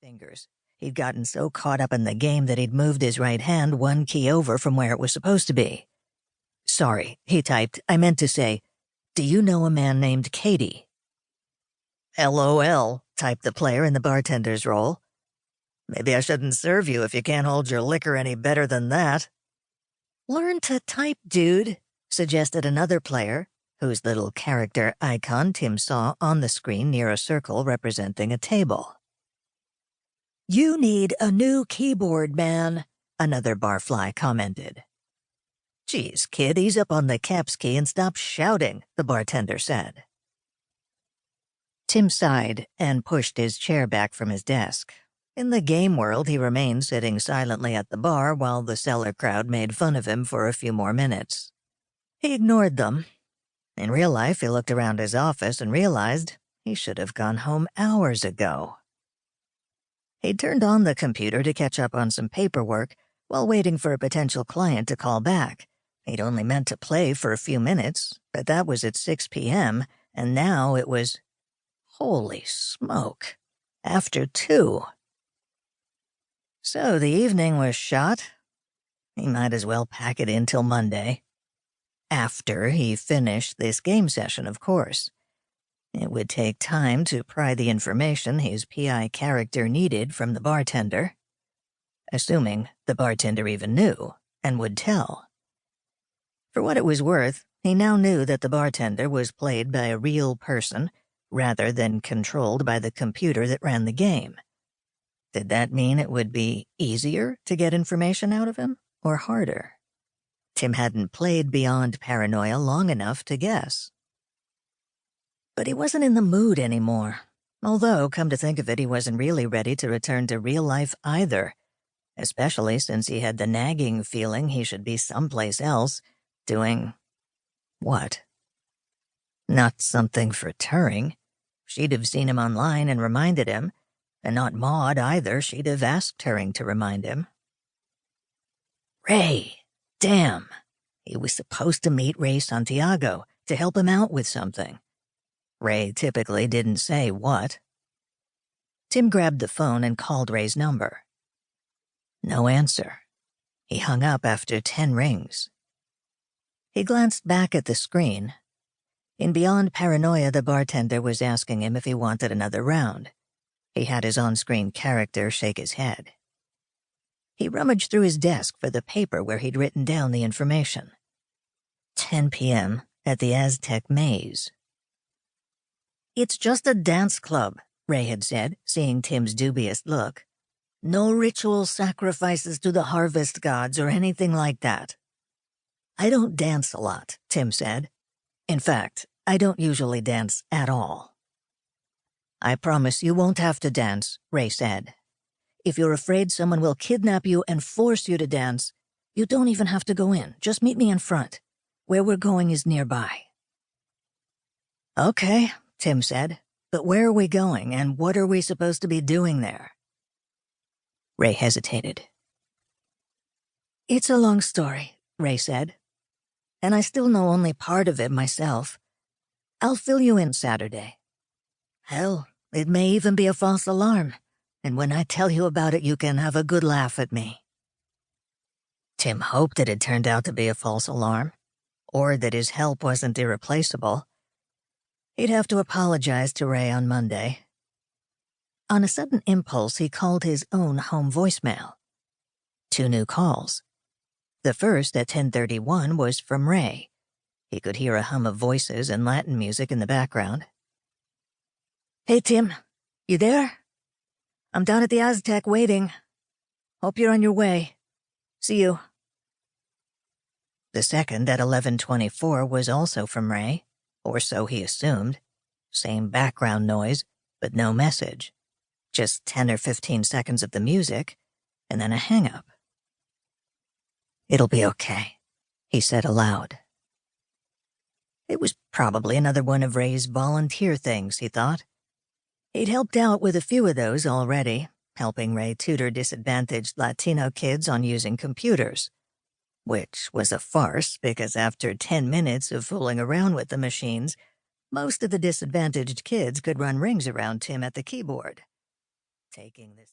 fingers. He'd gotten so caught up in the game that he'd moved his right hand one key over from where it was supposed to be. "Sorry," he typed. "I meant to say, do you know a man named Katie?" "LOL," typed the player in the bartender's role. "Maybe I shouldn't serve you if you can't hold your liquor any better than that." "Learn to type, dude," suggested another player, whose little character icon Tim saw on the screen near a circle representing a table. "You need a new keyboard, man," another barfly commented. "Geez, kid, ease up on the caps key and stop shouting," the bartender said. Tim sighed and pushed his chair back from his desk. In the game world, he remained sitting silently at the bar while the cellar crowd made fun of him for a few more minutes. He ignored them. In real life, he looked around his office and realized he should have gone home hours ago. He turned on the computer to catch up on some paperwork while waiting for a potential client to call back. He'd only meant to play for a few minutes, but that was at 6 p.m., and now it was, holy smoke, after 2. So the evening was shot. He might as well pack it in till Monday. After he finished this game session, of course. It would take time to pry the information his PI character needed from the bartender, assuming the bartender even knew and would tell. For what it was worth, he now knew that the bartender was played by a real person rather than controlled by the computer that ran the game. Did that mean it would be easier to get information out of him, or harder? Tim hadn't played Beyond Paranoia long enough to guess. But he wasn't in the mood anymore, although, come to think of it, he wasn't really ready to return to real life either, especially since he had the nagging feeling he should be someplace else, doing what? Not something for Turing. She'd have seen him online and reminded him, and not Maude either. She'd have asked Turing to remind him. Ray! Damn! He was supposed to meet Ray Santiago to help him out with something. Ray typically didn't say what. Tim grabbed the phone and called Ray's number. No answer. He hung up after 10 rings. He glanced back at the screen. In Beyond Paranoia, the bartender was asking him if he wanted another round. He had his on-screen character shake his head. He rummaged through his desk for the paper where he'd written down the information. 10 p.m. at the Aztec Maze. "It's just a dance club," Ray had said, seeing Tim's dubious look. "No ritual sacrifices to the harvest gods or anything like that." "I don't dance a lot," Tim said. "In fact, I don't usually dance at all." "I promise you won't have to dance," Ray said. "If you're afraid someone will kidnap you and force you to dance, you don't even have to go in. Just meet me in front. Where we're going is nearby." "Okay," Tim said, "but where are we going, and what are we supposed to be doing there?" Ray hesitated. "It's a long story," Ray said, "and I still know only part of it myself. I'll fill you in Saturday. Hell, it may even be a false alarm, and when I tell you about it, you can have a good laugh at me." Tim hoped it had turned out to be a false alarm, or that his help wasn't irreplaceable. He'd have to apologize to Ray on Monday. On a sudden impulse, he called his own home voicemail. 2 new calls. The first at 10:31 was from Ray. He could hear a hum of voices and Latin music in the background. "Hey, Tim. You there? I'm down at the Aztec waiting. Hope you're on your way. See you." The second at 11:24 was also from Ray, or so he assumed. Same background noise, but no message. Just 10 or 15 seconds of the music, and then a hang-up. "It'll be okay," he said aloud. It was probably another one of Ray's volunteer things, he thought. He'd helped out with a few of those already, helping Ray tutor disadvantaged Latino kids on using computers. Which was a farce because after 10 minutes of fooling around with the machines, most of the disadvantaged kids could run rings around Tim at the keyboard. Taking this